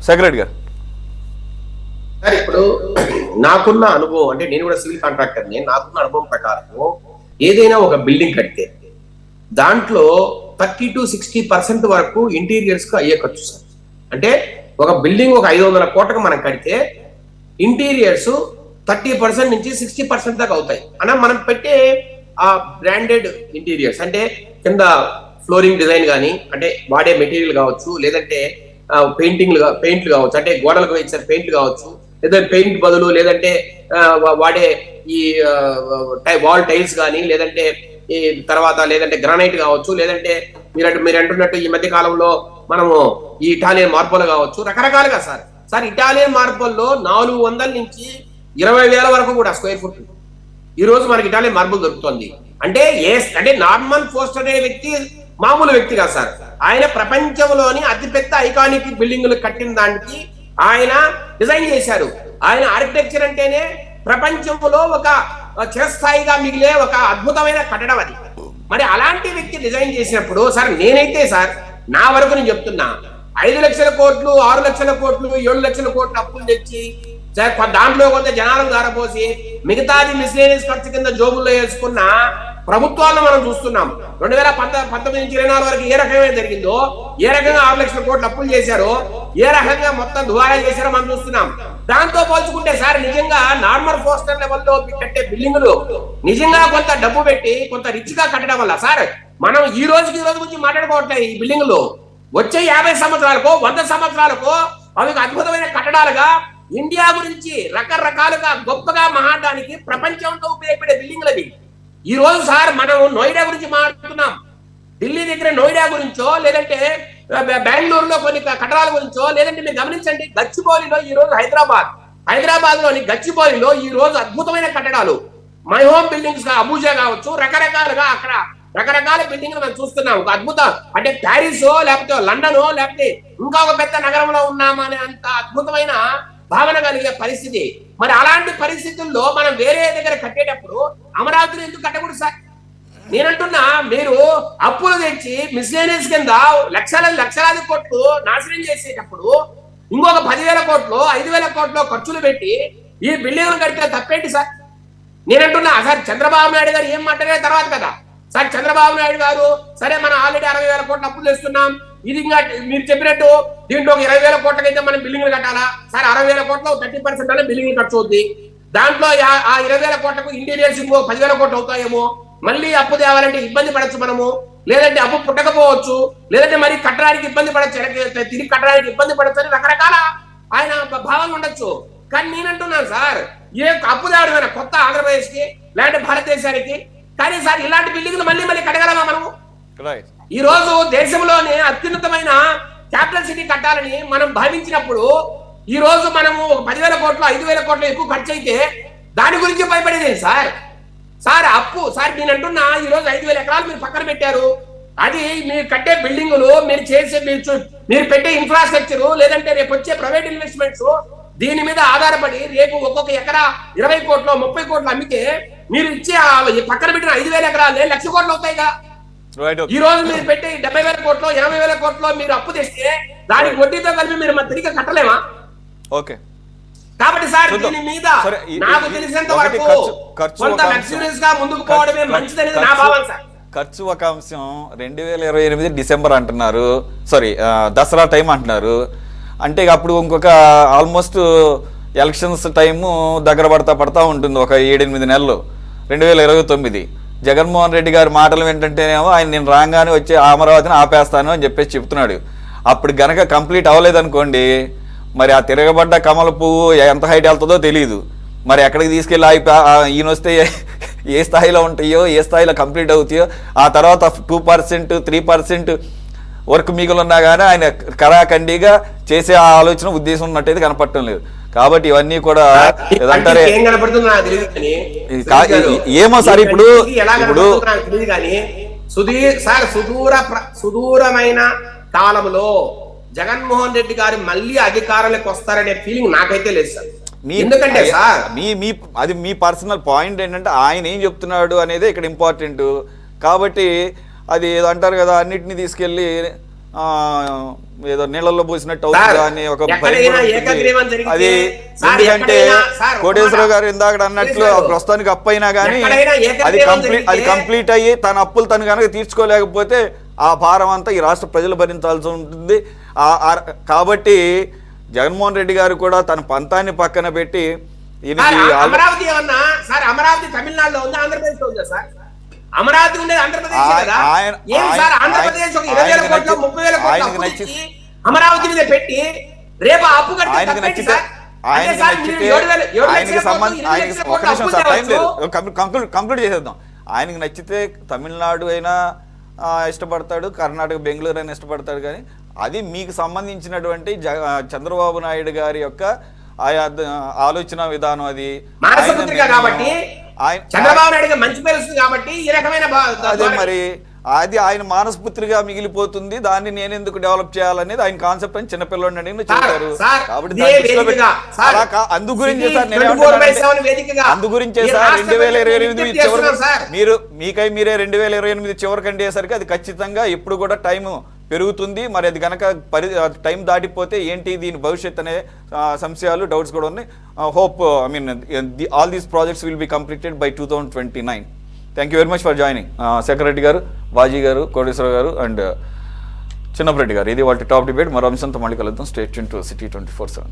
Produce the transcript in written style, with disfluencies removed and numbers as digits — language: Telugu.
సెక్రటరీ గారు. సార్ ఇప్పుడు నాకున్న అనుభవం అంటే నేను కూడా సివిల్ కాంట్రాక్టర్ని, నాకున్న అనుభవం ప్రకారం ఏదైనా ఒక బిల్డింగ్ కడితే దాంట్లో 30 to 60% వరకు ఇంటీరియర్స్ కు అయ్యే ఖర్చు సార్. అంటే ఒక బిల్డింగ్ ఒక 500 కోట్లకు మనం కడితే ఇంటీరియర్స్ 30% నుంచి 60% దాకా అవుతాయి అన్న. మనం పెట్టే ఆ బ్రాండెడ్ ఇంటీరియర్స్ అంటే కింద ఫ్లోరింగ్ డిజైన్ కానీ, అంటే వాడే మెటీరియల్ కావచ్చు, లేదంటే పెయింట్లు కావచ్చు, అంటే గోడలకు వేసే పెయింట్లు కావచ్చు, లేదా పెయింట్ బదులు లేదంటే వాడే ఈ వాల్ టైల్స్ కానీ, లేదంటే ఈ తర్వాత లేదంటే గ్రానైట్ కావచ్చు, లేదంటే మీరు అంటున్నట్టు ఈ మధ్య కాలంలో మనము ఈ ఇటాలియన్ మార్బల్ కావచ్చు, రకరకాలుగా సార్ ఇటాలియన్ మార్బల్లో 400 నుంచి 20,000 వరకు కూడా స్క్వేర్ ఫుట్ ఈ రోజు మనకి ఇటాలియన్ మార్బుల్ దొరుకుతుంది. అంటే నార్మన్ ఫోస్టర్ అనే వ్యక్తి మామూలు వ్యక్తి కాదు సార్. ఆయన ప్రపంచంలోని అతిపెద్ద ఐకానిక్ బిల్డింగులు కట్టిన దానికి ఆయన డిజైన్ చేశారు. ఆయన ఆర్కిటెక్చర్ అంటేనే ప్రపంచంలో ఒక చిరస్థాయిగా మిగిలే ఒక అద్భుతమైన కట్టడం అది. మరి అలాంటి వ్యక్తి డిజైన్ చేసినప్పుడు సార్ నేనైతే సార్ నా వరకు నేను చెప్తున్నా 5 లక్షల కోట్లు, 6 లక్షల కోట్లు, 7 లక్షల కోట్లు అప్పులు తెచ్చి దాంట్లో కొంత జనాలను ధారపోసి మిగతాది మిస్లేనియస్ ఖర్చు కింద జోబుల్లో వేసుకున్న ప్రభుత్వాలను మనం చూస్తున్నాం. 2019 నుంచి 24 వరకు ఏ రకంగా జరిగిందో, ఏ రకంగా 6 లక్షల కోట్లు అప్పులు చేశారో, ఏ రకంగా మొత్తం దువారా చేశారో మనం చూస్తున్నాం. దాంతో పోల్చుకుంటే సార్ నిజంగా నార్మల్ పోస్టర్ లెవెల్లో కట్టే బిల్డింగులు నిజంగా కొంత డబ్బు పెట్టి కొంత రిచ్ గా కట్టడం వల్ల సార్ మనం ఈ రోజు గురించి మాట్లాడుకోవట్లేదు. ఈ బిల్డింగులు వచ్చే 50 సంవత్సరాలకో 100 సంవత్సరాలకో అవి అద్భుతమైన కట్టడాలుగా ఇండియా గురించి రకరకాలుగా గొప్పగా మాట్లాడడానికి ప్రపంచంతో ఉపయోగపడే బిల్డింగ్లు అవి. ఈ రోజు సార్ మనం నోయిడా గురించి మాట్లాడుతున్నాం. ఢిల్లీ దగ్గర నోయిడా గురించో, లేదంటే బెంగళూరులో కొన్ని కట్టడాల గురించో, లేదంటే మీరు గమనించండి గచ్చిబౌలిలో ఈ రోజు హైదరాబాద్ లోని గచ్చిబౌలిలో ఈ రోజు అద్భుతమైన కట్టడాలు, మై హోమ్ బిల్డింగ్స్ అబూజా కావచ్చు, రకరకాలుగా అక్కడ రకరకాల బిల్డింగ్లు మనం చూస్తున్నాం. ఒక అద్భుతం అంటే ప్యారిసో లేకపోతే లండనో లేకపోతే ఇంకా ఒక పెద్ద నగరంలో ఉన్నామనే అంత అద్భుతమైన భావన కలిగే పరిస్థితి. మరి అలాంటి పరిస్థితుల్లో మనం వేరే దగ్గర కట్టేటప్పుడు అమరావతిని ఎందుకు కట్టకూడదు సార్? నేనంటున్నా మీరు అప్పులు తెచ్చి మిస్లేనియస్ కింద లక్షలాది కోట్లు నాశనం చేసేటప్పుడు ఇంకొక 10,000 కోట్లు 5,000 కోట్లు ఖర్చులు పెట్టి ఈ బిల్డింగ్లు కడితే తప్పేంటి సార్? నేనంటున్నా సార్ చంద్రబాబు నాయుడు గారు ఏం మాట్లాడే తర్వాత కదా సార్, చంద్రబాబు నాయుడు గారు సరే మనం ఆల్రెడీ 60,000 కోట్లు అప్పులు తెస్తున్నాం, ఇది ఇంకా మీరు చెప్పినట్టు దీంట్లో 20,000 కోట్లకైతే మనం బిల్డింగ్లు కట్టాలా సార్? 60,000 కోట్లు 30% అనే బిల్డింగ్లు ఖర్చు అవుతుంది. దాంట్లో ఆ 20,000 కోట్లకు ఇంటీరియర్స్ ఇంకో 10,000 కోట్లు అవుతాయేమో. మళ్ళీ అప్పు తేవాలంటే ఇబ్బంది పడచ్చు మనము, లేదంటే అప్పు పుట్టకపోవచ్చు, లేదంటే మరి కట్టడానికి ఇబ్బంది పడచ్చు, తిరిగి కట్టడానికి ఇబ్బంది పడచ్చు అని రకరకాల ఆయన భావన ఉండొచ్చు. కానీ నేనంటున్నాను సార్ ఏ అప్పు తేవడమైనా కొత్త ఆంధ్రప్రదేశ్ కి లేదంటే భారతదేశానికి, కానీ సార్ ఇలాంటి బిల్డింగ్లు మళ్ళీ కట్టగలమా మనము? ఈ రోజు దేశంలోనే అత్యున్నతమైన క్యాపిటల్ సిటీ కట్టాలని మనం భావించినప్పుడు ఈ రోజు మనము 10,000 కోట్లు 5,000 కోట్లు ఎక్కువ ఖర్చు అయితే దాని గురించి భయపడేది సార్ అప్పు సార్. నేను అంటున్నా ఈ రోజు 5,000 ఎకరాలు మీరు పక్కన పెట్టారు, అది మీరు కట్టే బిల్డింగులు, మీరు పెట్టే ఇన్ఫ్రాస్ట్రక్చర్, లేదంటే రేపు వచ్చే ప్రైవేట్ ఇన్వెస్ట్మెంట్స్ దీని మీద ఆధారపడి రేపు ఒక్కొక్క ఎకరా 20 కోట్లు 30 కోట్లు అమ్మితే మీరు ఇచ్చే పక్కన పెట్టిన 5,000 ఎకరాలే 1,00,000 కోట్లు అవుతాయిగా. ఈ రోజు మీరు పెట్టే 70,000 కోట్లు 80,000 కోట్లు మీరు అప్పు తెస్తే దానికి వడ్డీతో కలిపి మీరు తిరిగి కట్టలేమా? ఓకే. కాబట్టి సార్ దీని మీద నాకు తెలిసినంత వరకు కొంత లగ్జరీస్ గా ముందుకు పోవడమే మంచిదనేది నా భావన సార్. ఖర్చు ఒక అంశం. 2028 డిసెంబర్ అంటున్నారు, సారీ దసరా టైం అంటున్నారు. అంటే అప్పుడు ఇంకొక ఆల్మోస్ట్ ఎలక్షన్స్ టైము దగ్గర పడతా ఉంటుంది, ఒక 7-8 నెలలు. 2029 జగన్మోహన్ రెడ్డి గారి మాటలు ఏంటంటేనేమో ఆయన నేను రాగానే వచ్చి అమరావతిని ఆపేస్తాను అని చెప్పేసి చెప్తున్నాడు. అప్పుడు గనక కంప్లీట్ అవ్వలేదనుకోండి, మరి ఆ తిరగబడ్డ కమల పువ్వు ఎంత హైట్ వెళ్తుందో తెలియదు. మరి ఎక్కడికి తీసుకెళ్ళి ఈయన వస్తే ఏ స్థాయిలో ఉంటాయో, ఏ స్థాయిలో కంప్లీట్ అవుతాయో, ఆ తర్వాత 2% 3% వర్క్ మిగులున్నా కానీ ఆయన కరాఖండిగా చేసే ఆలోచన ఉద్దేశం ఉన్నట్టయితే కనపడటం లేదు. కాబట్టి ఇవన్నీ కూడా ఏదంటారే ఏమో సార్. ఇప్పుడు సుదూరమైన కాలంలో జగన్మోహన్ రెడ్డి గారు మళ్ళీ అధికారంలోకి వస్తారనే ఫీలింగ్ నాకైతే లేదు సార్. ఎందుకంటే సార్ అది మీ పర్సనల్ పాయింట్ ఏంటంటే ఆయన ఏం చెప్తున్నాడు అనేది ఇక్కడ ఇంపార్టెంట్. కాబట్టి అది ఏదో అంటారు కదా, అన్నిటినీ తీసుకెళ్ళి ఏదో నీళ్ళల్లో పోసినట్టు సార్, అవుతుందా అని ఒక భయం ఎక్కడైనా కూడా ఉంటుంది. ఏకగ్రీవం జరిగితే, అది సార్, ఎందుకంటే ఎక్కడైనా, సార్, కోటేశ్వరరావు గారు ఇందాక అన్నట్లు సార్, ప్రస్తుతానికి అప్పు అయినా కానీ ఎక్కడైనా అది ఏకగ్రీవం జరిగితే, అది కంప్లీట్ అయ్యి తన అప్పులు తను కనుక తీర్చుకోలేకపోతే ఆ భారం అంతా ఈ రాష్ట్ర ప్రజలు భరించాల్సి ఉంటుంది. కాబట్టి జగన్మోహన్ రెడ్డి గారు కూడా తన పంతాన్ని పక్కన పెట్టి ఈయనకి అమరావతి ఏమన్నా సార్, అమరావతి తమిళనాడులో ఉందా, ఆంధ్రప్రదేశ్ లో ఉందా సార్? అమరావతి ఉండేది ఆంధ్రప్రదేశ్ కదా. ఏం సార్, ఆంధ్రప్రదేశ్ ఒక 20,000 కోట్లు 30,000 కోట్లు అప్పు తెచ్చి అమరావతి మీద పెట్టి రేపు ఆ అప్పు కడితే ఆయనకి తప్పేంటి నచ్చితే సార్? అంటే సార్, మీరు 7,000 కోట్లు అప్పు తేవచ్చు. కంప్లీట్ చేసేద్దాం. ఆయనకి నచ్చితే తమిళనాడు అయినా ఇష్టపడతాడు, కర్ణాటక బెంగళూరు అయినా ఇష్టపడతాడు. కానీ అది మీకు సంబంధించినటువంటి చంద్రబాబు నాయుడు గారి యొక్క ఆయా ఆలోచన విధానం. అది కాబట్టి చంద్రబాబు నాయుడు మంచి పేరు వస్తుంది కాబట్టి ఈ రకమైన అదే మరి అది ఆయన మానసపుత్రిగా మిగిలిపోతుంది. దాన్ని నేను ఎందుకు డెవలప్ చేయాలనేది ఆయన కాన్సెప్ట్ అని చిన్నపిల్లడిని అడిగిన చెప్పారు. కాబట్టి అందు గురించే సార్ నేను అందు గురించే సార్ 2028 చివరికి మీరే 2028 చివరికి అంటేసరికి అది ఖచ్చితంగా ఎప్పుడు కూడా టైం పెరుగుతుంది. మరి అది కనుక టైం దాటిపోతే ఏంటి దీని భవిష్యత్ అనే సంశయాలు, డౌట్స్ కూడా ఉన్నాయి. Hope all these projects will be completed by 2029. Thank you very much for joining. Shekhar Reddy గారు, బాజీ గారు, కోటేశ్వర గారు అండ్ చిన్నపరెడ్డి గారు. ఇది వాళ్ళ టాప్ డిబేట్. మరో అంశంతో మళ్ళీ కలుద్దాం. Stay tune to city 24/7.